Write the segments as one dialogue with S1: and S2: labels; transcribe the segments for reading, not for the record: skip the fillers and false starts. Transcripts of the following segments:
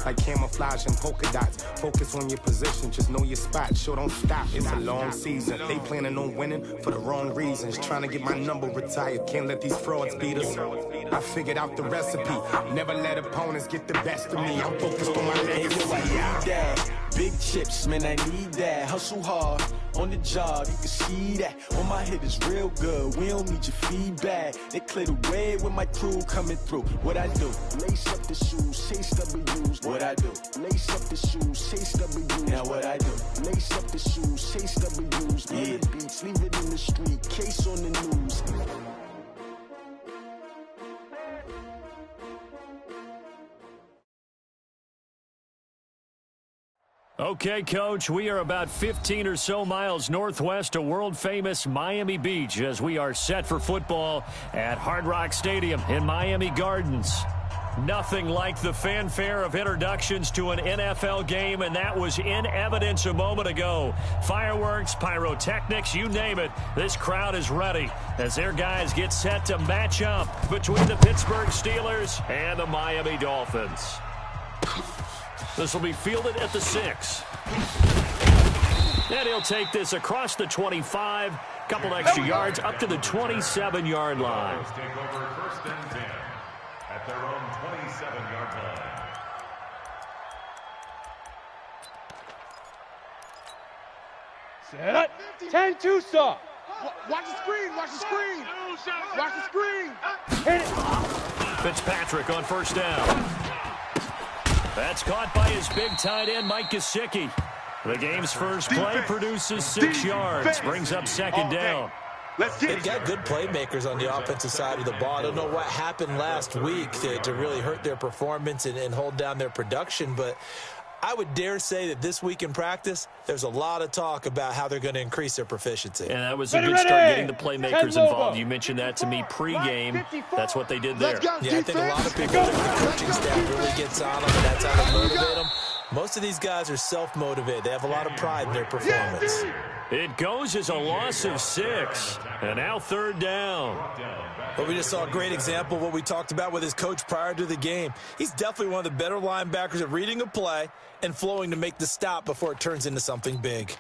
S1: like camouflage and polka dots. Focus on your position, just know your spot. Sure, don't stop, it's a long season. They planning on winning for the wrong reasons. Trying to get my number retired, can't let these frauds beat us. I figured out the recipe, never let opponents get the best of me. I'm focused on my legacy.
S2: Big chips, man, I need that. Hustle hard on the job, you can see that. On my head is real good, we don't need your feedback. They clear the way with my crew coming through. What I do? Lace up the shoes, chase W's. What I do? Lace up the shoes, chase W's. Now what I do? Lace up the shoes, chase W's. Yeah. Beats, leave it in the street, case on the news.
S3: Okay, Coach, we are about 15 or so miles northwest of world-famous Miami Beach as we are set for football at Hard Rock Stadium in Miami Gardens. Nothing like the fanfare of introductions to an NFL game, and that was in evidence a moment ago. Fireworks, pyrotechnics, you name it. This crowd is ready as their guys get set to match up between the Pittsburgh Steelers and the Miami Dolphins. This will be fielded at the 6. And he'll take this across the 25, couple extra yards up to the 27-yard line.
S4: Take over 1st and 10 at their own 27-yard line.
S5: Set. 10-2 stop.
S6: Watch the screen. Watch the screen. Watch the screen.
S5: Hit it.
S3: Fitzpatrick on 1st down. That's caught by his big tight end, Mike Gesicki. The game's first play produces 6 yards, brings up 2nd down.
S7: They've got good playmakers on the offensive side of the ball. I don't know what happened last week to really hurt their performance and hold down their production, but I would dare say that this week in practice, there's a lot of talk about how they're going to increase their proficiency.
S3: And that was a good start getting the playmakers involved. You mentioned that to me pregame. That's what they did there.
S7: Yeah, I think a lot of people, the coaching staff really gets on them, and that's how they motivate them. Most of these guys are self-motivated. They have a lot of pride in their performance.
S3: It goes as a loss of 6, and now 3rd down.
S7: But we just saw a great example of what we talked about with his coach prior to the game. He's definitely one of the better linebackers at reading a play and flowing to make the stop before it turns into something big.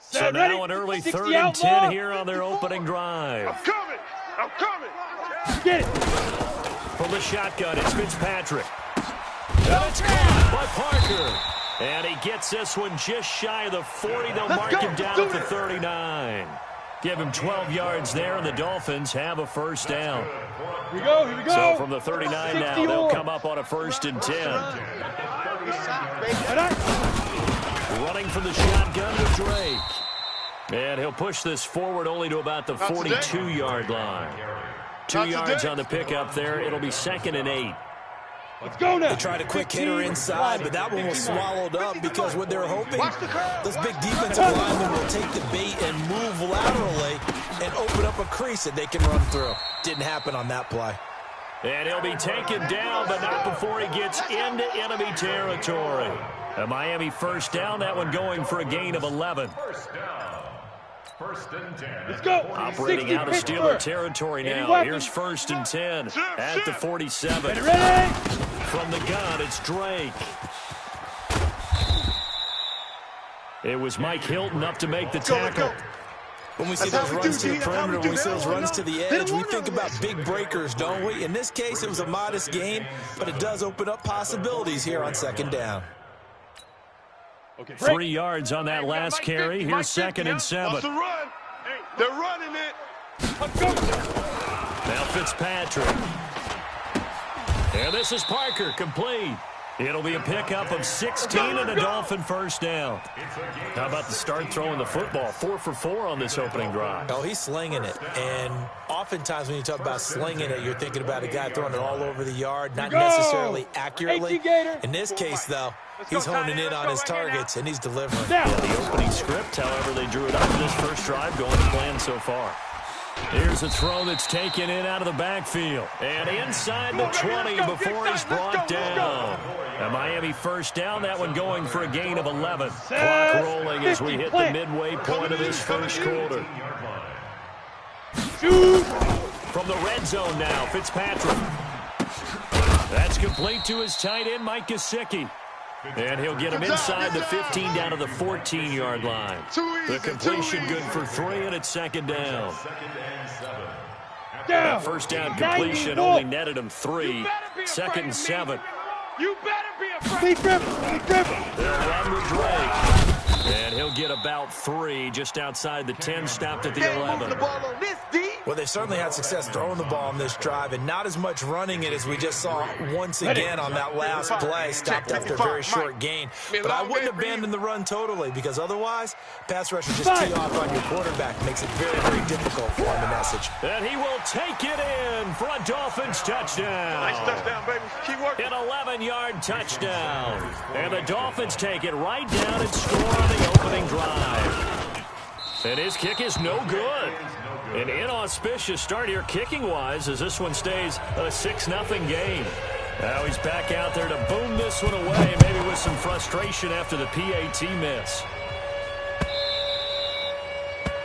S3: So now an early 3rd and 10 here on their opening drive.
S6: I'm coming. I'm coming.
S5: Get it.
S3: From the shotgun, it's Fitzpatrick. And it's caught by Parker. And he gets this one just shy of the 40. They'll mark him down at the 39. Give him 12 yards there, and the Dolphins have a 1st down.
S5: Here we go.
S3: So from the 39 now, they'll come up on a 1st and 10. Running from the shotgun to Drake. And he'll push this forward only to about the 42-yard line. 2 yards on the pickup there. It'll be 2nd and 8.
S5: Let's go now.
S7: They tried a quick hitter inside, but that one was swallowed up because what they're hoping, those big defensive linemen will take the bait and move laterally and open up a crease that they can run through. Didn't happen on that play.
S3: And he'll be taken down, but not before he gets into enemy territory. A Miami 1st down, that one going for a gain of 11.
S4: 1st and 10.
S5: Let's go.
S3: Operating out of Steeler territory now. Here's 1st and 10 at the 47.
S5: Ready?
S3: From the gun, it's Drake. It was Mike Hilton up to make the tackle.
S7: When we see those runs to the perimeter, when we see those runs to the edge, we think about big breakers, don't we? In this case, it was a modest gain, but it does open up possibilities here on 2nd down.
S3: 3 yards on that last carry. Here's 2nd and 7.
S6: They're running it.
S3: Now Fitzpatrick. And this is Parker, complete. It'll be a pickup of 16 and a Dolphin 1st down. How about the start throwing the football? 4 for 4 on this opening drive.
S7: Oh, he's slinging it. And oftentimes when you talk about slinging it, you're thinking about a guy throwing it all over the yard, not necessarily accurately. In this case, though, he's honing in on his targets, and he's delivering.
S3: Yeah, the opening script, however, they drew it up for this first drive, going to plan so far. Here's a throw that's taken in out of the backfield. And inside the 20 before he's brought down. A Miami 1st down, that one going for a gain of 11. Clock rolling as we hit the midway point of this first quarter. From the red zone now, Fitzpatrick. That's complete to his tight end, Mike Gesicki. And he'll get him inside the 15 down to the 14-yard line. The completion good for 3, and it's second down. That first down completion only netted him 3. Second and 7.
S6: You better be afraid.
S3: They'll run with Drake. And he'll get about 3 just outside the 10, stopped at the 11.
S7: Well, they've certainly had success throwing the ball on this drive, and not as much running it as we just saw once again on that last play, stopped after a very short gain. But I wouldn't abandon the run totally, because otherwise, pass rushers just tee off on your quarterback. Makes it very, very difficult for him to message.
S3: And he will take it in for a Dolphins touchdown.
S6: Nice touchdown, baby. Keep working.
S3: An 11-yard touchdown. And the Dolphins take it right down and score on the opening drive. And his kick is no good. An inauspicious start here kicking-wise as this one stays a 6-0 game. Now he's back out there to boom this one away, maybe with some frustration after the PAT miss.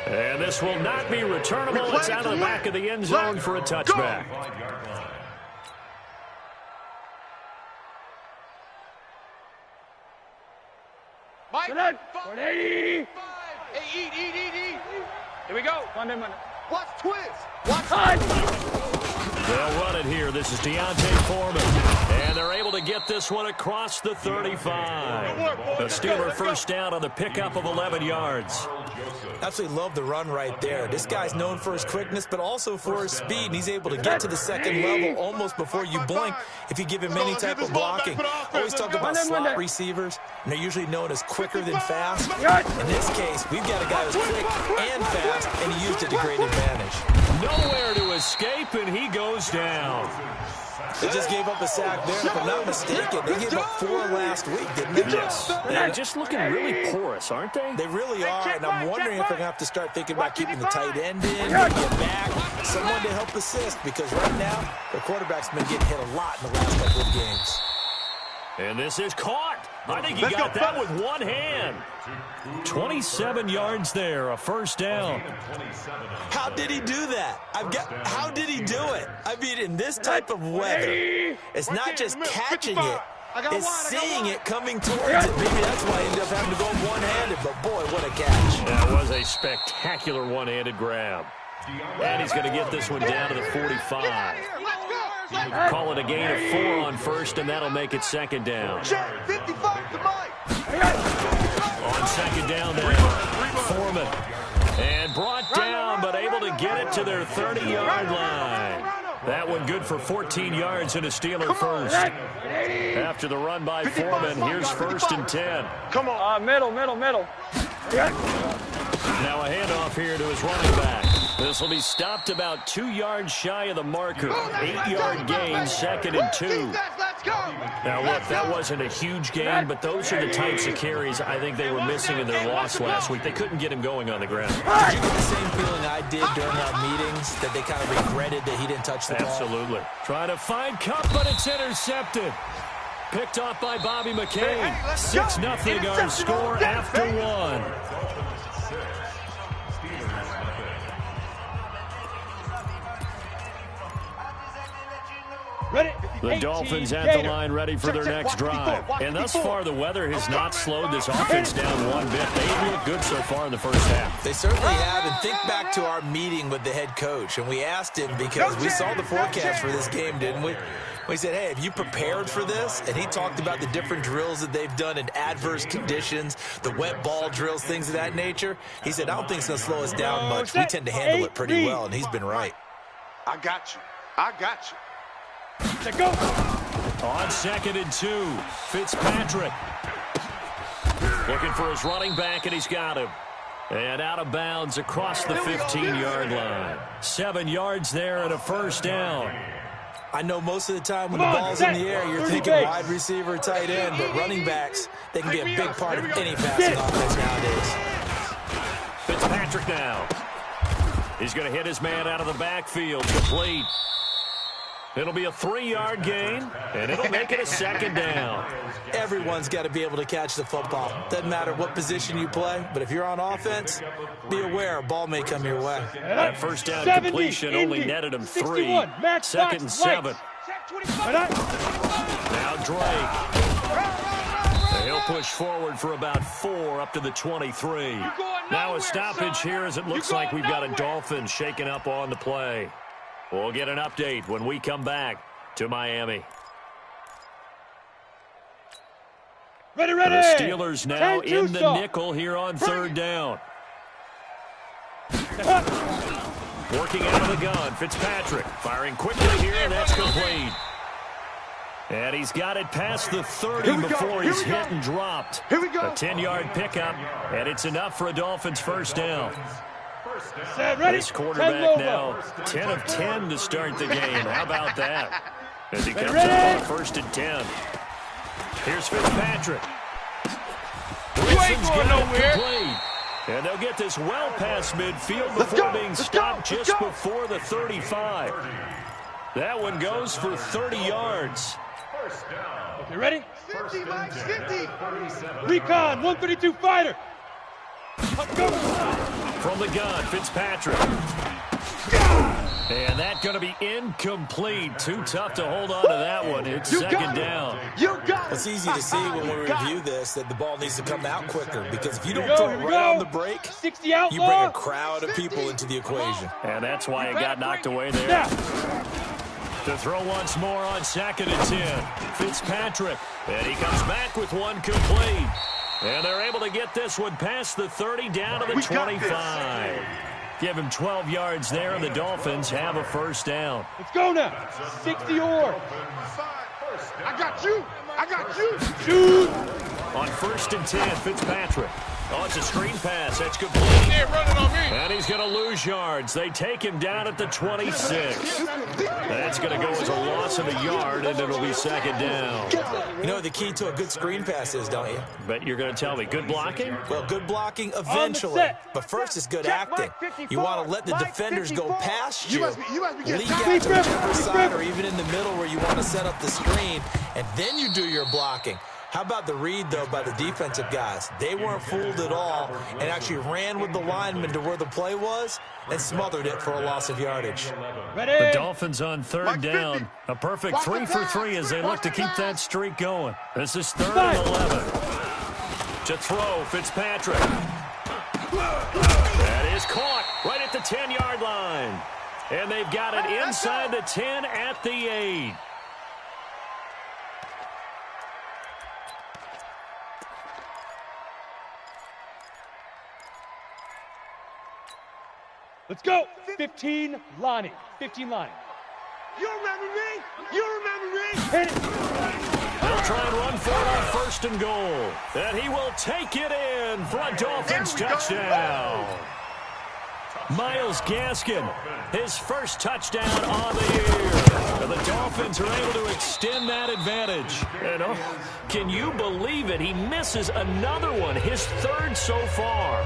S3: And this will not be returnable. It's out of the back of the end zone for a touchback.
S6: Mike, 180. Hey, eat. Here we go. Monday. Watch twins. Watch time.
S3: They'll run it here. This is Deontay Foreman. And they're able to get this one across the 35. The Steeler first down on the pickup of 11 yards.
S7: Absolutely love the run right there. This guy's known for his quickness, but also for his speed, and he's able to get to the second level almost before you blink if you give him any type of blocking. I always talk about slot receivers, and they're usually known as quicker than fast. In this case, we've got a guy who's quick and fast, and he used it to great advantage.
S3: Nowhere to escape, and he goes down.
S7: They just gave up a sack there, if I'm not mistaken. They gave up 4 last week, didn't they?
S3: Yes. They're just looking really porous, aren't they?
S7: They really are, and I'm wondering if they're going to have to start thinking about keeping the tight end in, maybe a back, someone to help assist, because right now, the quarterback's been getting hit a lot in the last couple of games.
S3: And this is caught. I think he got that with one hand. 27 yards there, a first down.
S7: How did he do that? How did he do it? I mean, in this type of weather, it's not just catching it, it's seeing it coming towards it. Maybe that's why he ended up having to go one-handed, but boy, what a catch.
S3: That was a spectacular one-handed grab. And he's going to get this one down to the 45. Call it a gain of 4 on first, and that'll make it second down. On second down there, Foreman. And brought down, but able to get it to their 30-yard line. That one good for 14 yards and a Steeler first. After the run by Foreman, here's first and 10.
S6: Come on.
S5: Middle.
S3: Now a handoff here to his running back. This will be stopped about 2 yards shy of the marker. 8-yard gain, second and 2. Now, look, that wasn't a huge gain, but those are the types of carries I think they were missing in their loss last week. They couldn't get him going on the ground.
S7: Did you get the same feeling I did during our meetings, that they kind of regretted that he didn't touch the ball?
S3: Absolutely. Trying to find Cup, but it's intercepted. Picked off by Bobby McCain. 6-0 our score after 1. The Dolphins at the line ready for their next drive. And thus far, the weather has not slowed this offense down one bit. They look good so far in the first half.
S7: They certainly have. And think back to our meeting with the head coach. And we asked him, because we saw the forecast for this game, didn't we? We said, hey, have you prepared for this? And he talked about the different drills that they've done in adverse conditions, the wet ball drills, things of that nature. He said, I don't think it's going to slow us down much. We tend to handle it pretty well, and he's been right.
S6: I got you.
S5: Go.
S3: On second and 2, Fitzpatrick. Looking for his running back, and he's got him. And out of bounds across the 15-yard line. 7 yards there and a first down.
S7: I know most of the time when the ball's in the air, you're thinking wide receiver, tight end, but running backs, they can be a big part of any passing offense nowadays.
S3: Fitzpatrick now. He's going to hit his man out of the backfield. Complete. It'll be a 3-yard gain, and it'll make it a second down.
S7: Everyone's got to be able to catch the football. Doesn't matter what position you play, but if you're on offense, be aware a ball may come your way.
S3: That first down completion only netted him 3. Second and 7. Now Drake. He'll push forward for about 4 up to the 23. Now a stoppage here as it looks like we've got a Dolphins shaking up on the play. We'll get an update when we come back to Miami.
S5: Ready.
S3: The Steelers now in the nickel here on 3rd down. Working out of the gun, Fitzpatrick firing quickly here, and that's complete. And he's got it past the 30 before he's hit and dropped.
S6: Here we go.
S3: A 10-yard pickup, and it's enough for a Dolphins first down. This quarterback now 10 of 10 to start the game. How about that? As he comes up on 1st and 10. Here's Fitzpatrick. Wilson's got it complete. And they'll get this well past midfield before being stopped just before the 35. That one goes for 30 yards.
S5: Okay, ready?
S6: 50, Mike, 50.
S5: Recon, 132 fighter. Let's go.
S3: From the gun, Fitzpatrick. And that's going to be incomplete. Too tough to hold on to that one. It's 2nd down.
S6: You got it.
S7: It's easy to see when we review this that the ball needs to come out quicker, because if you don't throw it right on the break,
S5: 60 out,
S7: you bring a crowd of people into the equation.
S3: And that's why it got knocked away there. To throw once more on 2nd and 10. Fitzpatrick. And he comes back with one complete. And they're able to get this one past the 30 down to the 25. Give him 12 yards there, and the Dolphins have a first down.
S5: Let's go now. 60 or.
S6: I got you.
S5: Shoot.
S3: On 1st and 10, Fitzpatrick. Oh, it's a screen pass. That's complete.
S6: Running on me.
S3: And he's going to lose yards. They take him down at the 26. That's going to go as a loss of a yard, and it'll be 2nd down.
S7: You know what the key to a good screen pass is, don't you?
S3: But you're going to tell me, good blocking?
S7: Well, good blocking eventually. But first it's good acting. You want to let the defenders go past you, leak out to whichever side or even in the middle where you want to set up the screen, and then you do your blocking. How about the read, though, by the defensive guys? They weren't fooled at all and actually ran with the lineman to where the play was and smothered it for a loss of yardage.
S3: The Dolphins on 3rd down. A perfect 3 for 3 as they look to keep that streak going. This is 3rd and 11. To throw, Fitzpatrick. That is caught right at the 10-yard line. And they've got it inside the 10 at the 8.
S5: Let's go. 15 Lonnie. 15 Lonnie.
S6: You remember me?
S5: Hit it.
S3: They'll try and run for it on 1st and goal. And he will take it in for a Dolphins touchdown. Miles Gaskin, his first touchdown on the year. And the Dolphins are able to extend that advantage. And can you believe it? He misses another one, his 3rd so far.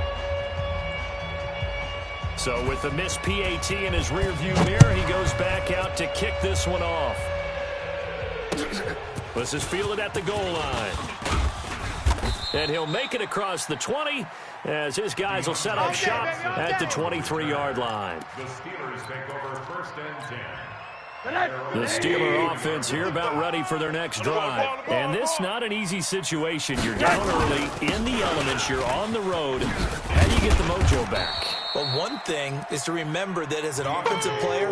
S3: So with the missed PAT in his rearview mirror, he goes back out to kick this one off. This is fielded at the goal line. And he'll make it across the 20 as his guys will set up shop at the 23-yard line.
S4: The Steelers take over 1st and 10.
S3: The Steeler offense here about ready for their next drive. And this not an easy situation. You're down early, in the elements, you're on the road. How do you get the mojo back?
S7: Well, one thing is to remember that as an offensive player,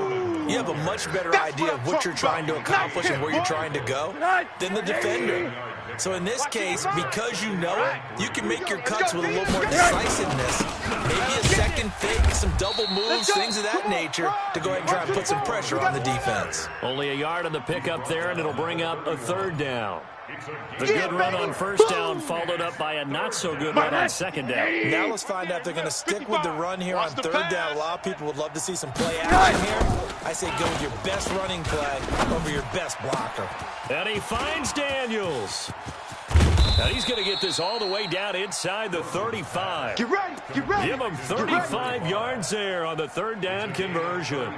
S7: you have a much better idea of what you're trying to accomplish and where you're trying to go than the defender. So in this case, because you know it, you can make your cuts with a little more decisiveness. Maybe a second fake, some double moves, things of that nature to go ahead and try and put some pressure on the defense.
S3: Only a yard on the pickup there, and it'll bring up a 3rd down. The good run on 1st down followed up by a not-so-good run on 2nd down.
S7: Now let's find out if they're going to stick with the run here on 3rd down. A lot of people would love to see some play action here. I say go with your best running play over your best blocker.
S3: And he finds Daniels. And he's going to get this all the way down inside the 35.
S6: Get ready.
S3: Give him 35 yards there on the 3rd down conversion.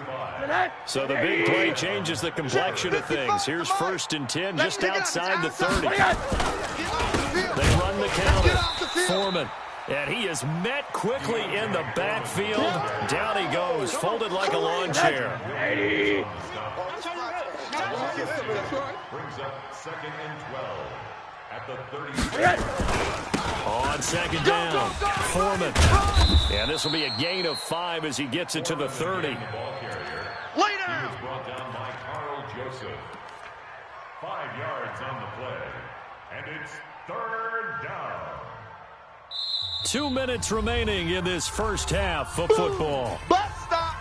S3: So the big play changes the complexion of things. Here's 1st and 10 just outside the 30. They run the counter. Foreman. And he is met quickly in the backfield. Down he goes, folded like a lawn chair.
S4: Brings up 2nd and 12 at the 30.
S3: On second down, Foreman. And this will be a gain of 5 as he gets it to the 30.
S6: Later.
S4: He was brought down by Carl Joseph. 5 yards on the play. And it's 3rd down.
S3: 2 minutes remaining in this first half of football.
S6: Bus stop.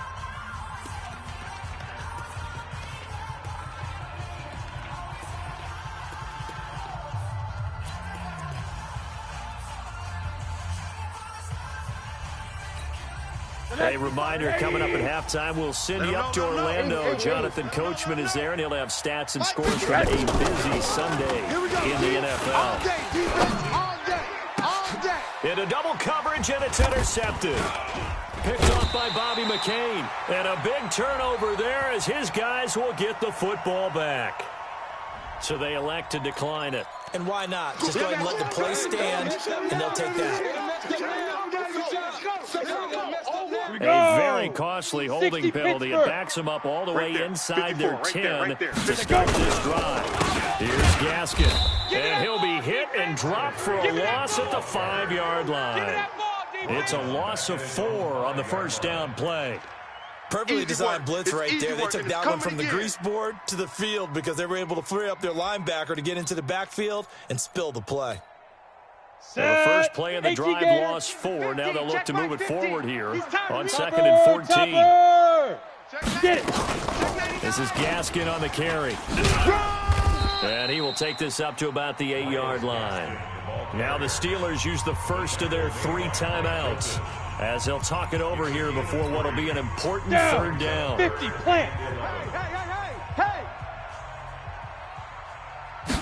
S3: A reminder, coming up at halftime, we'll send you up to Orlando. Jonathan Coachman is there, and he'll have stats and scores from a busy Sunday in the NFL.
S6: All day, defense, all day, all day.
S3: Into double coverage, and it's intercepted. Picked off by Bobby McCain. And a big turnover there as his guys will get the football back. So they elect to decline it.
S7: And why not? Just go ahead and let the play stand, and they'll take that.
S3: A very costly holding penalty. It backs them up all the way inside their 10 to start this drive. Here's Gaskin. And he'll be hit and dropped for a loss at the 5-yard line. It's a loss of 4 on the first down play.
S7: Perfectly designed blitz right there. They took that one from the grease board to the field because they were able to free up their linebacker to get into the backfield and spill the play.
S3: So the first play of the drive lost 4. Now they'll look to move it forward here on 2nd and 14.
S5: Get it.
S3: This is Gaskin on the carry. And he will take this up to about the 8-yard line. Now the Steelers use the first of their 3 timeouts as they'll talk it over here before what will be an important 3rd down.
S5: 50, plant.
S6: Hey.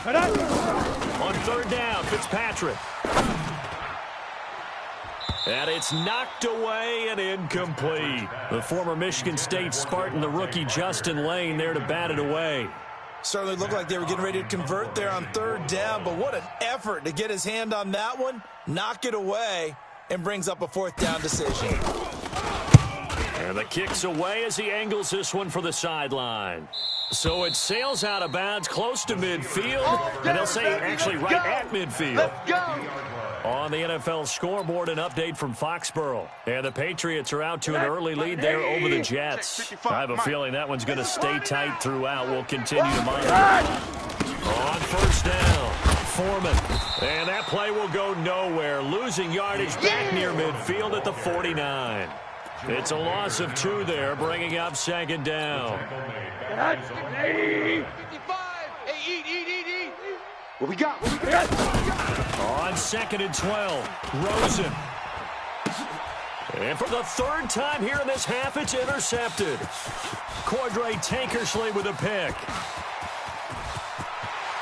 S3: On 3rd down, Fitzpatrick. And it's knocked away and incomplete. The former Michigan State Spartan, the rookie Justin Lane, there to bat it away.
S7: Certainly looked like they were getting ready to convert there on 3rd down, but what an effort to get his hand on that one, knock it away, and brings up a 4th down decision.
S3: And the kick's away as he angles this one for the sideline. So it sails out of bounds close to midfield, and they'll say actually right at midfield.
S6: Let's go.
S3: On the NFL scoreboard, an update from Foxborough. And the Patriots are out to an early lead there over the Jets. I have a feeling that one's going to stay tight throughout. We'll continue to monitor. On 1st down, Foreman. And that play will go nowhere. Losing yardage back near midfield at the 49. It's a loss of 2 there, bringing up 2nd down.
S6: 55. Hey, eat. What we got?
S3: On 2nd and 12, Rosen. And for the 3rd time here in this half, it's intercepted. Cordray Tankersley with a pick.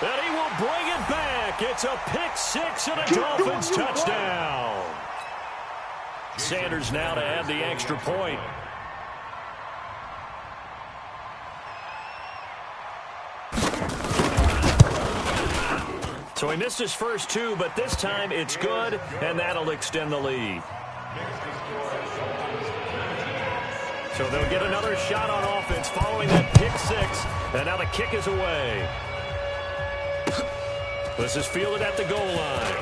S3: And he will bring it back. It's a pick 6 and a Dolphins touchdown. Sanders now to add the extra point. So he missed his first 2, but this time it's good, and that'll extend the lead. So they'll get another shot on offense following that pick 6, and now the kick is away. This is fielded at the goal line.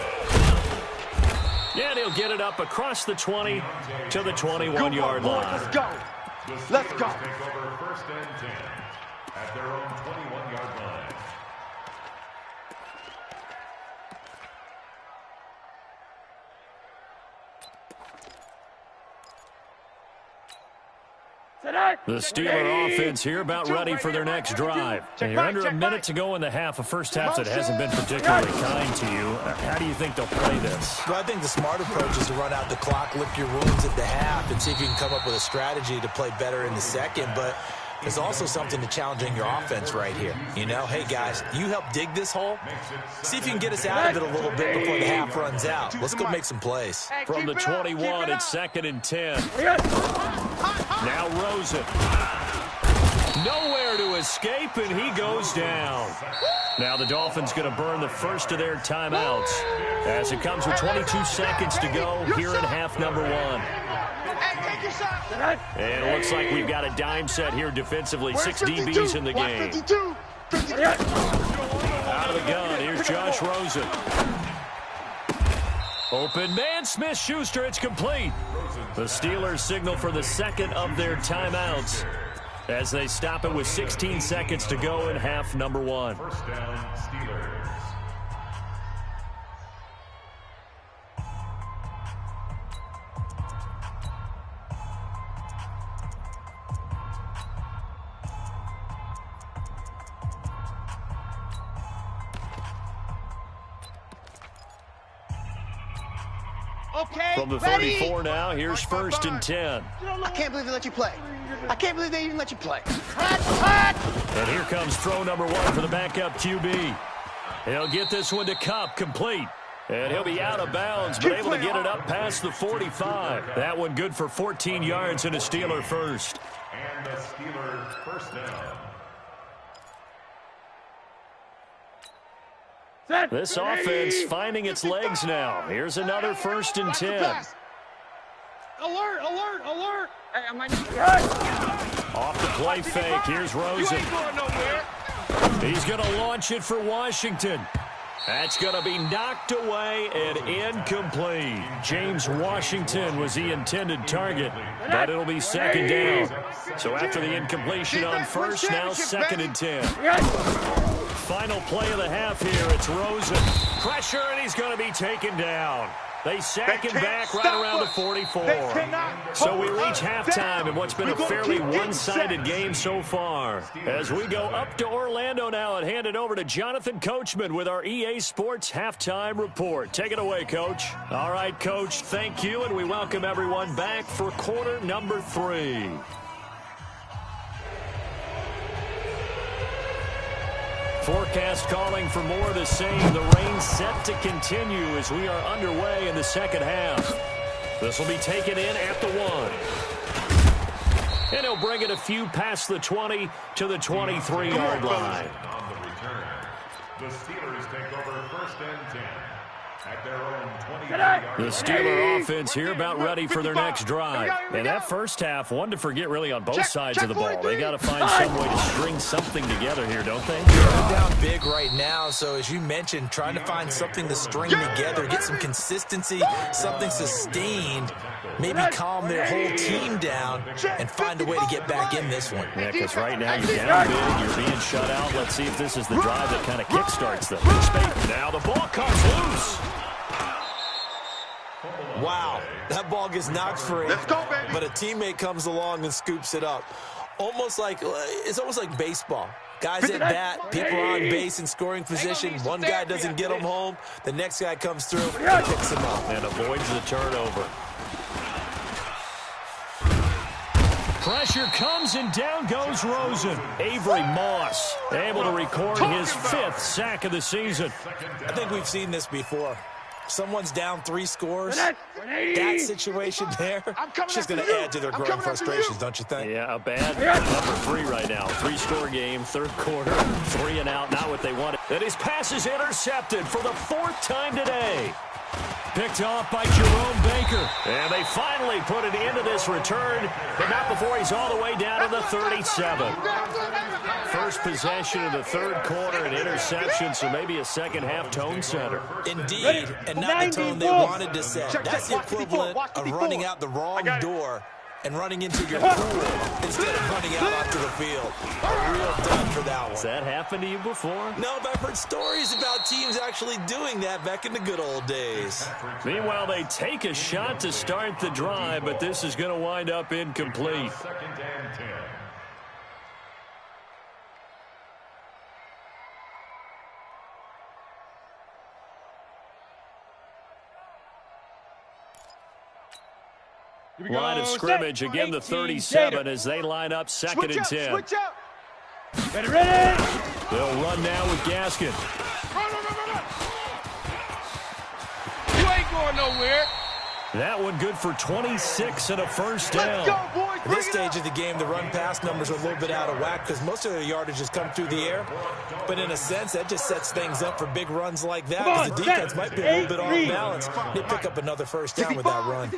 S3: Yeah, he'll get it up across the 20 to the 21-yard line.
S6: Let's go. Let's go.
S4: Take over 1st and 10 at their own 21-yard line.
S3: The Steeler offense here about ready for their next drive. And you're under a minute to go in the half. A first half that hasn't been particularly kind to you. How do you think they'll play this?
S7: Well, I think the smart approach is to run out the clock, lick your wounds at the half, and see if you can come up with a strategy to play better in the second. But there's also something to challenging your offense right here. You know, hey, guys, you help dig this hole. See if you can get us out of it a little bit before the half runs out. Let's go make some plays.
S3: From the 21, it's 2nd and 10. Now Rosen. Nowhere to escape, and he goes down. Now the Dolphins going to burn the first of their timeouts as it comes with 22 seconds to go here in half number 1. And it looks like we've got a dime set here defensively. 6 DBs in the game. Out of the gun, here's Josh Rosen. Open man, Smith-Schuster, it's complete. The Steelers signal for the second of their timeouts as they stop it with 16 seconds to go in half number one.
S4: First down, Steelers.
S6: Okay,
S3: From the 34 now, here's first and 10.
S6: I can't believe they let you play. I can't believe they even let you play.
S3: And here comes throw number one for the backup QB. He'll get this one to Kupp, complete. And he'll be out of bounds, but able to get it up past the 45. That one good for 14 yards and a Steeler first.
S4: And the Steelers first down.
S3: This offense finding its legs now. Here's another first and 10.
S6: Alert, alert, alert. Hey, am I...
S3: Off the play fake, here's Rosen.
S6: You ain't going nowhere.
S3: He's going to launch it for Washington. That's going to be knocked away and incomplete. James Washington was the intended target, but it'll be second down. So after the incompletion on first, now second and 10. Final play of the half here, it's Rosen. Pressure, and he's going to be taken down. They sack him back right around the 44. So we reach halftime in what's been a fairly one-sided game so far. As we go up to Orlando now and hand it over to Jonathan Coachman with our EA Sports Halftime Report. Take it away, Coach. All right, Coach, thank you, and we welcome everyone back for quarter number 3. Forecast calling for more of the same. The rain set to continue as we are underway in the second half. This will be taken in at the 1. And he'll bring it a few past the 20 to the 23-yard line.
S4: On the return, the Steelers take over first and 10 at their own 20-yard line.
S3: The Steeler offense here about ready for their next drive. And that first half, one to forget really on both sides of the ball. They got to find some way to string something together here, don't they?
S7: They're down big right now, so as you mentioned, trying to find something to string together, get some consistency, something sustained, maybe calm their whole team down and find a way to get back in this one.
S3: Yeah, because right now you're down big, you're being shut out. Let's see if this is the drive that kind of kickstarts them. Now the ball comes loose.
S7: Wow, that ball gets knocked free, but a teammate comes along and scoops it up. It's almost like baseball. Guys at bat, people are on base in scoring position. One guy doesn't get him home, the next guy comes through and picks him up.
S3: And avoids the turnover. Pressure comes and down goes Rosen. Avery Moss able to record his 5th sack of the season.
S7: I think we've seen this before. Someone's down 3 scores. That situation there, it's just going to add to their growing frustrations, don't you think?
S3: Yeah, a bad number 3 right now. 3-score game, third quarter, 3 and out, not what they wanted. And his pass is intercepted for the 4th time today. Picked off by Jerome Baker. And they finally put an end to this return, but not before he's all the way down to the 37. First possession of the third quarter, an interception, so maybe a second-half tone setter.
S7: Indeed, and not the tone they wanted to set. That's the equivalent of running out the wrong door and running into your pool instead of running out onto the field. A real dud for that one.
S3: Has that happened to you before?
S7: No, but I've heard stories about teams actually doing that back in the good old days.
S3: Meanwhile, they take a shot to start the drive, but this is going to wind up incomplete.
S4: Second and 10.
S3: Line of scrimmage, again the 37 as they line up second and 10.
S6: Switch out.
S5: Ready.
S3: They'll run now with Gaskin.
S6: You ain't going nowhere.
S3: That one good for 26 and a first down.
S6: Let's go, boys.
S7: At this stage of the game, the run-pass numbers are a little bit out of whack because most of their yardage has come through the air. But in a sense, that just sets things up for big runs like that because the defense might be a little bit off balance. They pick up another first down with that run.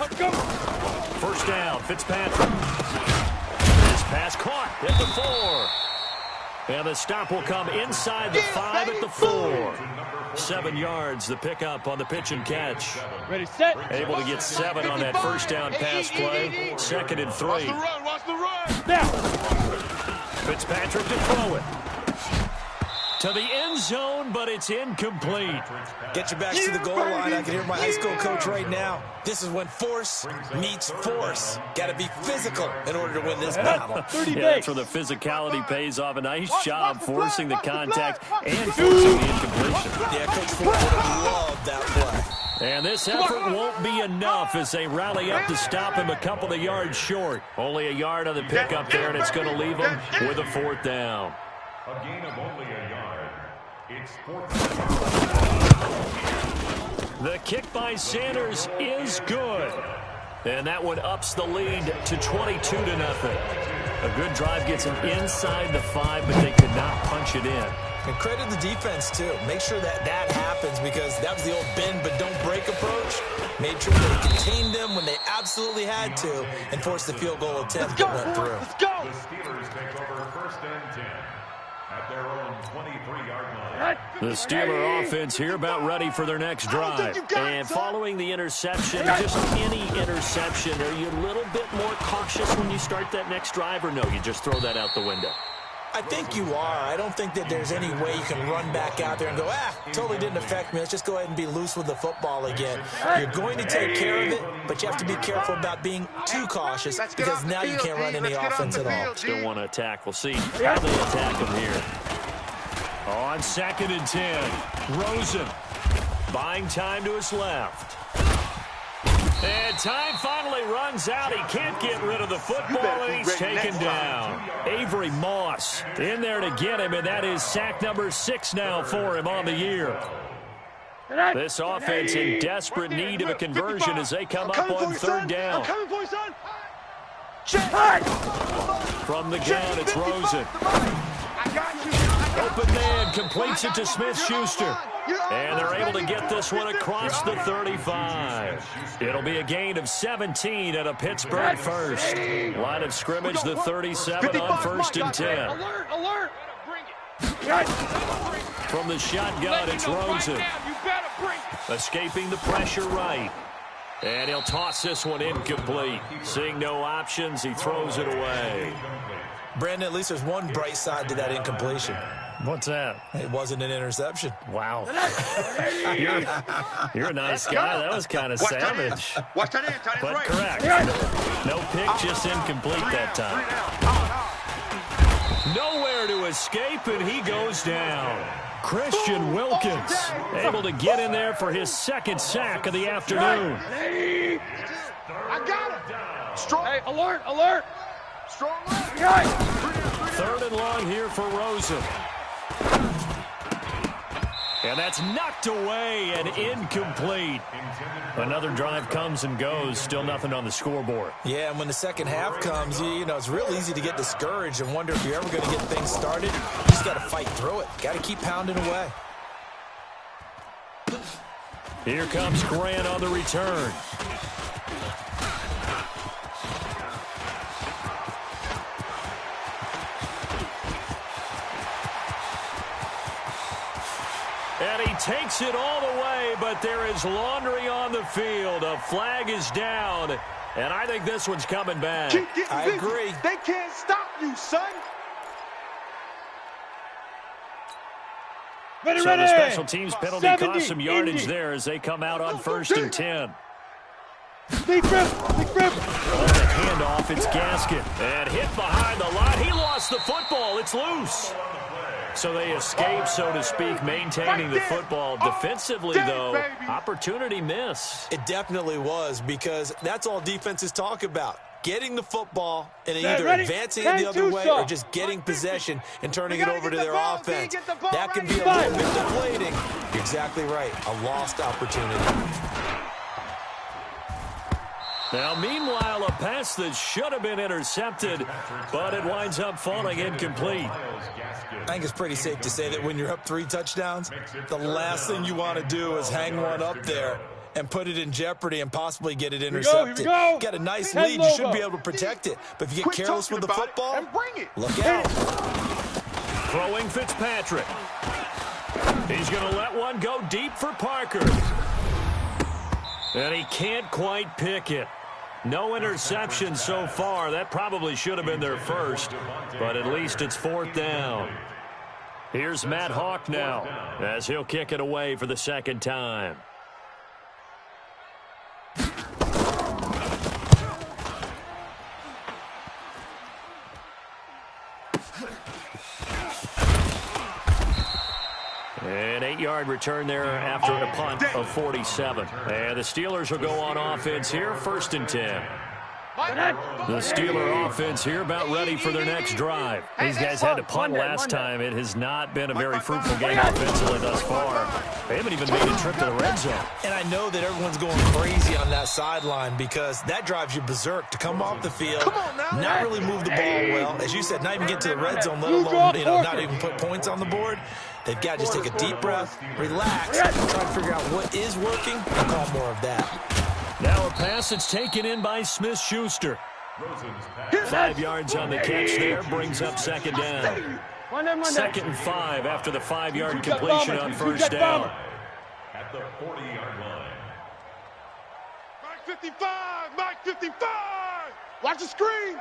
S6: Let's go.
S3: First down, Fitzpatrick. This pass caught at the 4. And the stop will come inside the 5 at the 4. 7 yards, the pickup on the pitch and catch.
S5: Ready, set.
S3: Able to get 7 on that first down pass play. 2nd and 3.
S6: Watch the run, watch the run.
S5: Now.
S3: Fitzpatrick to throw it. To the end zone, but it's incomplete.
S7: Get your backs to the goal line. I can hear my high school coach right now. This is when force meets force. Got to be physical in order to win this battle.
S3: Yeah, that's where the physicality pays off. A nice job forcing the contact and forcing the incompletion.
S7: Yeah, Coach Ford would have loved that play.
S3: And this effort won't be enough as they rally up to stop him a couple of yards short. Only a yard on the pickup there, and it's going to leave him with a 4th down.
S4: A gain of only a yard. It's 4th.
S3: The kick by Sanders is good. And that one ups the lead to 22-0. A good drive gets him inside the 5, but they could not punch it in.
S7: And credit the defense, too. Make sure that happens because that was the old bend but don't break approach. Made sure they contained them when they absolutely had to and forced the field goal attempt that went through.
S6: Let's go.
S4: The Steelers take over 1st and 10 at their own 23-yard line.
S3: The Steeler offense here about ready for their next drive. And following the interception, just any interception, are you a little bit more cautious when you start that next drive, or no, you just throw that out the window?
S7: I think you are. I don't think that there's any way you can run back out there and go, totally didn't affect me. Let's just go ahead and be loose with the football again. You're going to take care of it, but you have to be careful about being too cautious because now you can't run any offense at all.
S3: Still want to attack. We'll see how they attack him here. On 2nd and 10, Rosen buying time to his left. And time finally runs out. He can't get rid of the football, and he's taken down. Avery Moss in there to get him, and that is sack number 6 now for him on the year. This offense in desperate need of a conversion as they come up on 3rd down. From the gun, it's Rosen. Open man completes it to Smith-Schuster. And they're able to get this one across the 35. It'll be a gain of 17 at a Pittsburgh first. Line of scrimmage, the 37 on 1st and 10.
S6: Alert!
S3: From the shotgun, it's Rosen. Escaping the pressure right. And he'll toss this one incomplete. Seeing no options, he throws it away.
S7: Brandon, at least there's one bright side to that incompletion.
S3: What's that?
S7: It wasn't an interception.
S3: Wow. You're a nice guy. That was kind of savage.
S6: Watch that in, tight
S3: But
S6: right.
S3: correct. No pick, just incomplete that time. Nowhere to escape, and he goes down. Christian Wilkins able to get in there for his 2nd sack of the afternoon.
S6: I got it. Strong. Hey, alert. Strong left.
S3: 3rd and long here for Rosen. And that's knocked away and incomplete. Another drive comes and goes. Still nothing on the scoreboard.
S7: Yeah, and when the second half comes, you know, it's real easy to get discouraged and wonder if you're ever going to get things started. You just got to fight through it. Got to keep pounding away.
S3: Here comes Grant on the return. And he takes it all the way, but there is laundry on the field. A flag is down, and I think this one's coming back.
S7: I agree.
S6: They can't stop you, son.
S3: So the special teams penalty cost some yardage there as they come out on 1st and 10.
S5: Big grip.
S3: The handoff, it's Gaskin. And hit behind the line. He lost the football. It's loose. So they escape, so to speak, maintaining the football. Defensively, though, opportunity miss.
S7: It definitely was because that's all defenses talk about. Getting the football and either advancing it the other way or just getting possession and turning it over to their offense. That can be a little bit deflating. You're exactly right. A lost opportunity.
S3: Now, meanwhile, a pass that should have been intercepted, but it winds up falling incomplete.
S7: I think it's pretty safe to say that when you're up 3 touchdowns, the last thing you want to do is hang one up there and put it in jeopardy and possibly get it intercepted.
S5: Here we go.
S7: Get a nice lead, you should be able to protect it. But if you get careless with the football, look out.
S3: Throwing Fitzpatrick. He's going to let one go deep for Parker. And he can't quite pick it. No interception so far. That probably should have been their first, but at least it's 4th down. Here's Matt Hawk now as he'll kick it away for the second time. An 8-yard return there after a punt of 47. And the Steelers will go on offense here, 1st and 10. The Steeler offense here about ready for their next drive. These guys had to punt last time. It has not been a very fruitful game offensively thus far. They haven't even made a trip to the red zone.
S7: And I know that everyone's going crazy on that sideline because that drives you berserk to come off the field, not really move the ball well. As you said, not even get to the red zone, let alone, not even put points on the board. They've got to just take a deep breath, relax, try to figure out what is working, and call more of that.
S3: Now a pass that's taken in by Smith-Schuster. 5 yards on the catch there, brings up 2nd down. 2nd and 5 after the 5-yard completion on 1st down.
S4: At the 40-yard line.
S6: Mike 55! Mike 55! Watch the screen!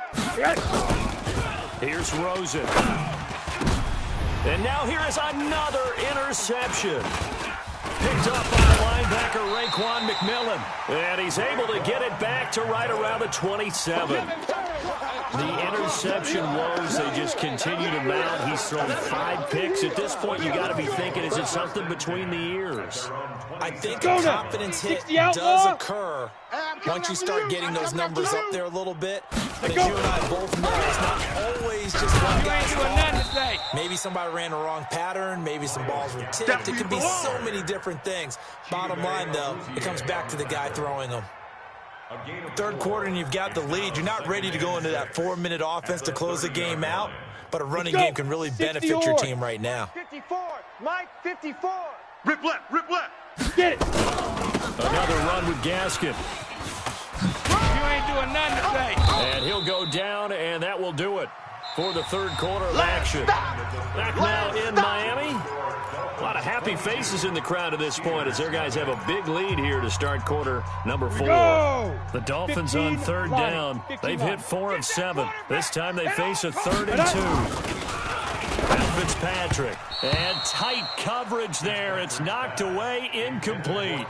S3: Here's Rosen. And now here is another interception. Picked up by linebacker Raekwon McMillan. And he's able to get it back to right around the 27. The interception woes, they just continue to mount. He's thrown 5 picks. At this point, you got to be thinking, is it something between the ears?
S7: I think a confidence hit does occur once you start getting those numbers up there a little bit. But as you and I both know, it's not always just one guy's fault. Maybe somebody ran a wrong pattern. Maybe some balls were tipped. It could be so many different things. Bottom line, though, it comes back to the guy throwing them. 3rd quarter and you've got the lead. You're not ready to go into that 4-minute offense to close the game out, but a running game can really benefit your team right now.
S6: 54, Mike 54. Rip left, rip left. Get it.
S3: Another run with Gaskin.
S6: You ain't doing nothing today.
S3: And he'll go down, and that will do it for the 3rd quarter of action. Back now in Miami. A lot of happy faces in the crowd at this point as their guys have a big lead here to start quarter number 4. The Dolphins on 3rd down. They've hit 4 of 7. This time they face a 3rd and 2. And Fitzpatrick. And tight coverage there. It's knocked away, incomplete.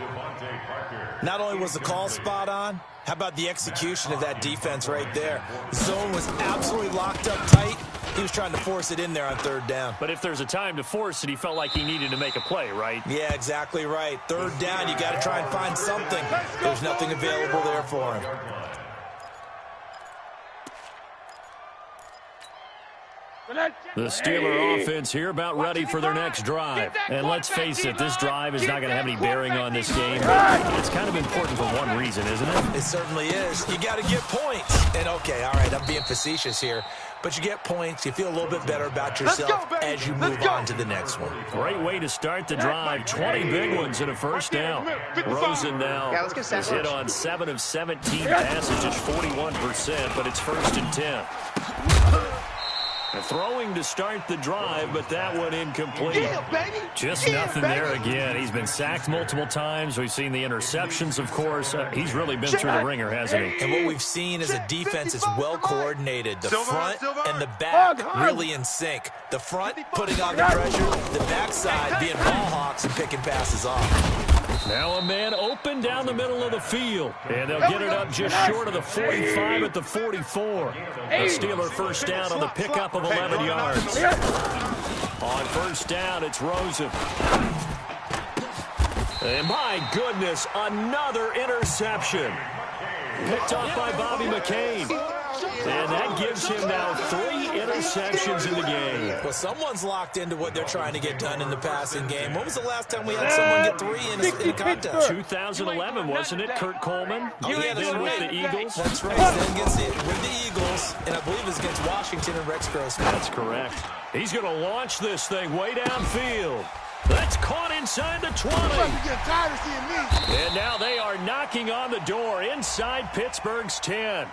S7: Not only was the call spot on, how about the execution of that defense right there? Zone was absolutely locked up tight. He was trying to force it in there on 3rd down.
S3: But if there's a time to force it, he felt like he needed to make a play, right?
S7: Yeah, exactly right. 3rd down, you got to try and find something. There's nothing available there for him.
S3: The Steeler offense here about ready for their next drive. And let's face it, this drive is not going to have any bearing on this game. It's kind of important for one reason, isn't it?
S7: It certainly is. You got to get points. And okay, all right, I'm being facetious here. But you get points, you feel a little bit better about yourself as you move on to the next one.
S3: Great way to start the drive. 20 big ones and a 1st down. Rosen now is hit on 7 of 17 passes, just 41%, but it's 1st and 10. Throwing to start the drive, but that one incomplete. Just nothing there again. He's been sacked multiple times. We've seen the interceptions, of course. He's really been through the ringer, hasn't he?
S7: And what we've seen is a defense is well coordinated. The front and the back really in sync. The front putting on the pressure, the backside being ball hawks and picking passes off.
S3: Now a man open down the middle of the field. And they'll get it up just short of the 45 at the 44. A Steeler 1st down on the pickup of 11 yards. On 1st down, it's Rosen. And my goodness, another interception. Picked off by Bobby McCain. And that gives him now 3 interceptions in the game.
S7: Well, someone's locked into what they're trying to get done in the passing game. When was the last time we had someone get 3 in a contest?
S3: 2011, wasn't it? Kurt Coleman? Then with the Eagles?
S7: That's right. Then gets it with the Eagles, and I believe it's against Washington and Rex Grossman.
S3: That's correct. He's going to launch this thing way downfield. That's caught inside the 20. And now they are knocking on the door inside Pittsburgh's 10.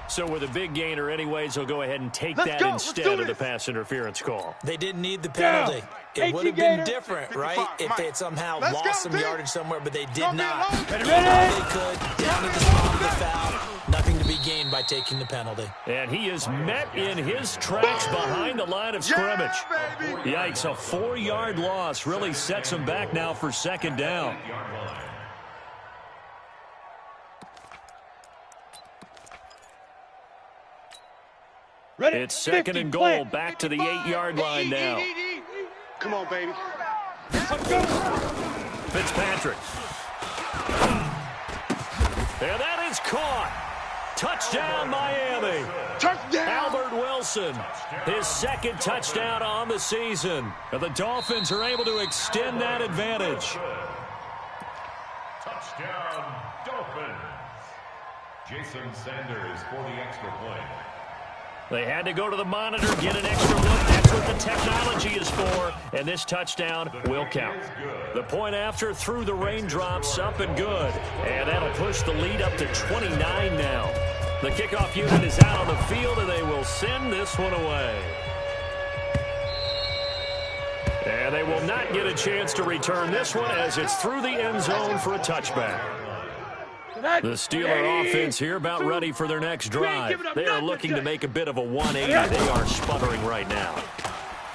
S3: So with a big gainer anyways, he'll go ahead and take that instead of the pass interference call.
S7: They didn't need the penalty. It would have been different, right, if they had somehow lost some yardage somewhere, but they did not. They could, down to the spot of the foul. Nothing to be gained by taking the penalty.
S3: And he is met in his tracks behind the line of scrimmage. Yikes, a 4-yard loss really sets him back now for second down. It's second and goal, back to the 8-yard line now.
S6: Come on, baby.
S3: Fitzpatrick. And that is caught. Touchdown, Miami.
S6: Touchdown.
S3: Albert Wilson, his second touchdown on the season. And the Dolphins are able to extend that advantage.
S4: Touchdown, Dolphins. Jason Sanders for the extra point.
S3: They had to go to the monitor, get an extra look. That's what the technology is for. And this touchdown will count. The point after through the raindrops, up and good. And that'll push the lead up to 29 now. The kickoff unit is out on the field, and they will send this one away. And they will not get a chance to return this one as it's through the end zone for a touchback. The Steeler offense here about ready for their next drive. They are looking to make a bit of a 180. They are sputtering right now.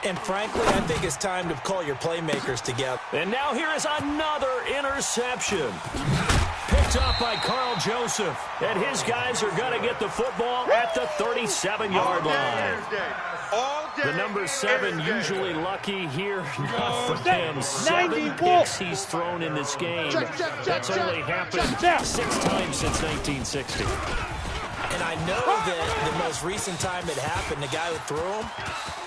S7: And frankly, I think it's time to call your playmakers together.
S3: And now here is another interception. Picked up by Carl Joseph. And his guys are going to get the football at the 37-yard line. The number 7 usually lucky here. Not for him. 7 picks he's thrown in this game. That's only happened 6 times since 1960.
S7: And I know that the most recent time it happened, the guy who threw him,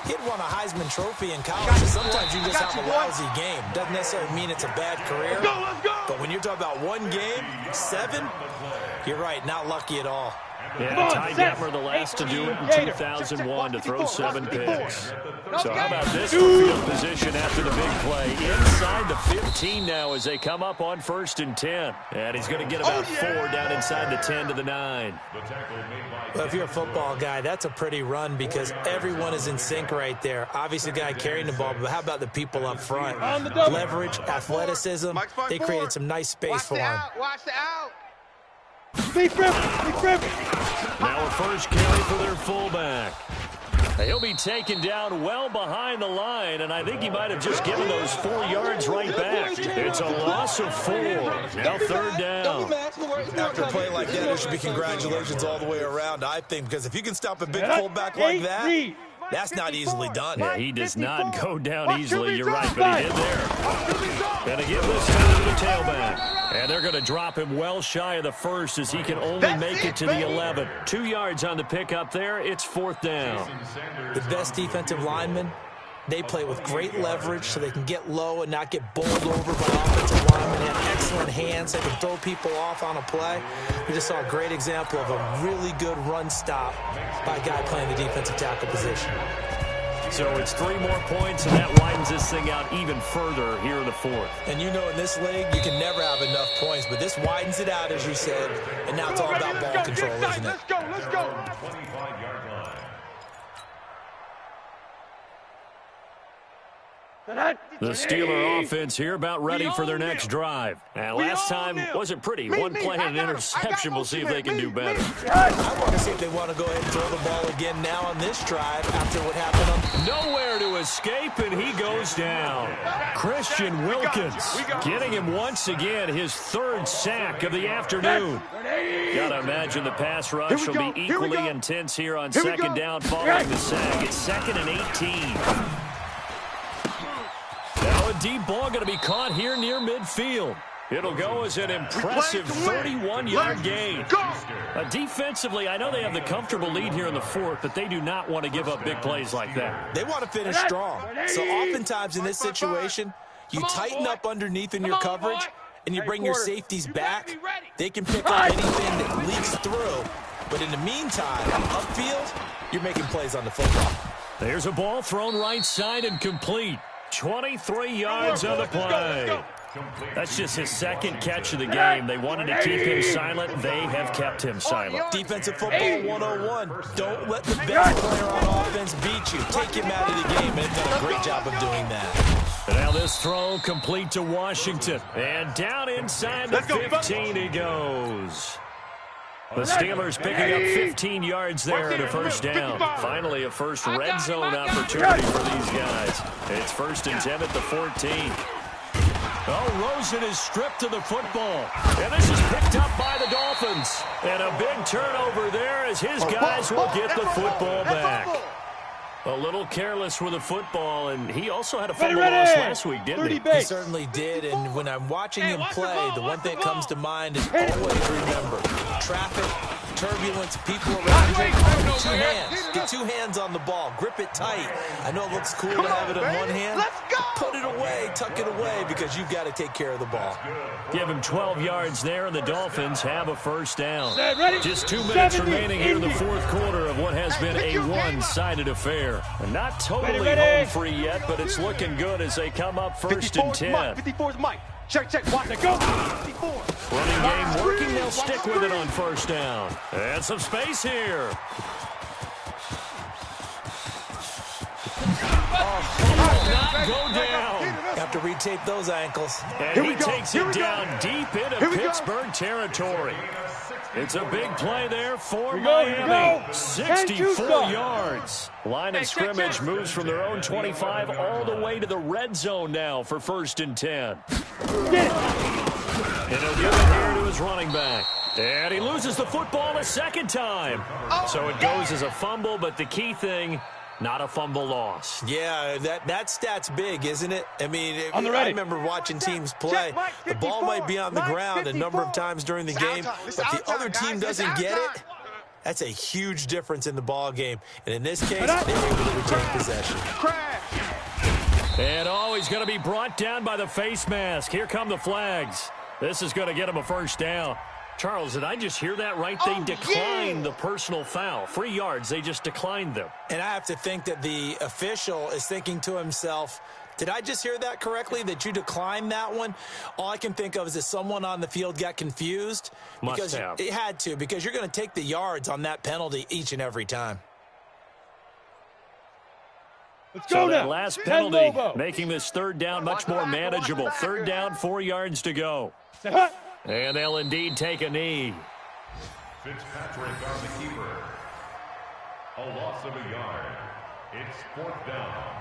S7: he'd won a Heisman Trophy in college. So sometimes you just have a lousy game. Doesn't necessarily mean it's a bad career. But when you're talking about one game, 7, you're right, not lucky at all.
S3: Yeah, Ty Detmer, the last to do it in 2001, to throw 7 picks. So how about this for field position after the big play? Inside the 15 now as they come up on 1st and 10. And he's going to get about 4 down inside the 10 to the 9.
S7: Well, if you're a football guy, that's a pretty run because everyone is in sync right there. Obviously, the guy carrying the ball, but how about the people up front? Leverage, athleticism, they created some nice space for him.
S6: Watch the out.
S5: Big rip.
S3: Now a first carry for their fullback. He'll be taken down well behind the line, and I think he might have just given those 4 yards right back. It's a loss of 4. Now 3rd down.
S7: After a play like that, there should be congratulations all the way around, I think, because if you can stop a big fullback like that, that's not easily done.
S3: Yeah, he does not go down easily, you're right, but he did there. Going to give this time to the tailback. And they're going to drop him well shy of the 1st as he can only make it to the 11. 2 yards on the pickup there. It's 4th down.
S7: The best defensive linemen, they play with great leverage so they can get low and not get bowled over by offensive linemen. They have excellent hands. They can throw people off on a play. We just saw a great example of a really good run stop by a guy playing the defensive tackle position.
S3: So it's 3 more points, and that widens this thing out even further here in the 4th.
S7: And you know in this league, you can never have enough points, but this widens it out, as you said, and now it's all about ball control, isn't it?
S6: Let's go.
S4: 25-yard line.
S3: The Steeler offense here about ready for their next drive. And last time wasn't pretty. 1 play and an interception. We'll see if they can do better.
S7: I want to see if they want to go ahead and throw the ball again now on this drive after what happened on.
S3: Nowhere to escape, and he goes down. Christian Wilkins getting him once again, his 3rd sack of the afternoon. Got to imagine the pass rush will be equally intense here on 2nd down following the sack. It's 2nd and 18. Now a deep ball going to be caught here near midfield. It'll go as an impressive 31-yard gain. Defensively, I know they have the comfortable lead here in the 4th, but they do not want to give up big plays like that.
S7: They want to finish strong. So oftentimes in this situation, you tighten up underneath in your coverage, and you bring your safeties back. They can pick up anything that leaks through. But in the meantime, upfield, you're making plays on the football.
S3: There's a ball thrown right side and complete. 23 yards on the play. That's just his second catch of the game. They wanted to keep him silent. They have kept him silent.
S7: Defensive football 101. Don't let the best player on offense beat you. Take him out of the game. They've done a great job of doing that.
S3: And now this throw complete to Washington. And down inside the 15 he goes. The Steelers picking up 15 yards there at a first down. Finally, a first red zone opportunity for these guys. It's 1st and 10 at the 14. Oh, Rosen is stripped to the football. And this is picked up by the Dolphins. And a big turnover there as his guys will get the football back. A little careless with the football, and he also had a fumble loss last week, didn't he?
S7: He certainly did, and when I'm watching him play, the one thing that comes to mind is always remember, traffic, turbulence, people around you. Get 2 hands. Get 2 hands on the ball. Grip it tight. I know it looks cool to have it in one hand. Put it away, tuck it away, because you've got to take care of the ball.
S3: Give him 12 yards there, and the Dolphins have a first down. Just 2 minutes remaining here in the 4th quarter of what has been a one-sided affair. Not totally home free yet, but it's looking good as they come up 1st and 10.
S6: 54's Mike. Check, watch it, go. 54.
S3: Running game working, they'll stick with it on 1st down. And some space here. Not go down.
S7: Have to retape those ankles.
S3: And he takes it down deep into Pittsburgh territory. It's a big play there for Miami. 64 yards. Line of scrimmage moves from their own 25 all the way to the red zone now for 1st and 10. And he'll give it here to his running back. And he loses the football a second time. So it goes as a fumble, but the key thing, not a fumble loss.
S7: Yeah, that stat's big, isn't it? I mean, I remember watching teams play. The ball might be on the ground a number of times during the game, but the other team doesn't get it. That's a huge difference in the ball game. And in this case, they're able to retain possession.
S3: And he's going to be brought down by the face mask. Here come the flags. This is going to get him a first down. Charles, did I just hear that right? They declined the personal foul. 3 yards, they just declined them.
S7: And I have to think that the official is thinking to himself, did I just hear that correctly, that you declined that one? All I can think of is that someone on the field got confused.
S3: Must have.
S7: It had to, because you're going to take the yards on that penalty each and every time.
S3: So that last penalty making this 3rd down much more manageable. 3rd down, 4 yards to go. And they'll indeed take a knee.
S4: Fitzpatrick on the keeper. A loss of a yard. It's 4th down.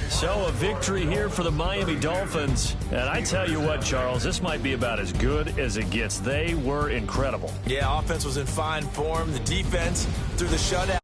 S3: So a victory here for the Miami Dolphins. And I tell you what, Charles, this might be about as good as it gets. They were incredible.
S7: Yeah, offense was in fine form. The defense through the shutout.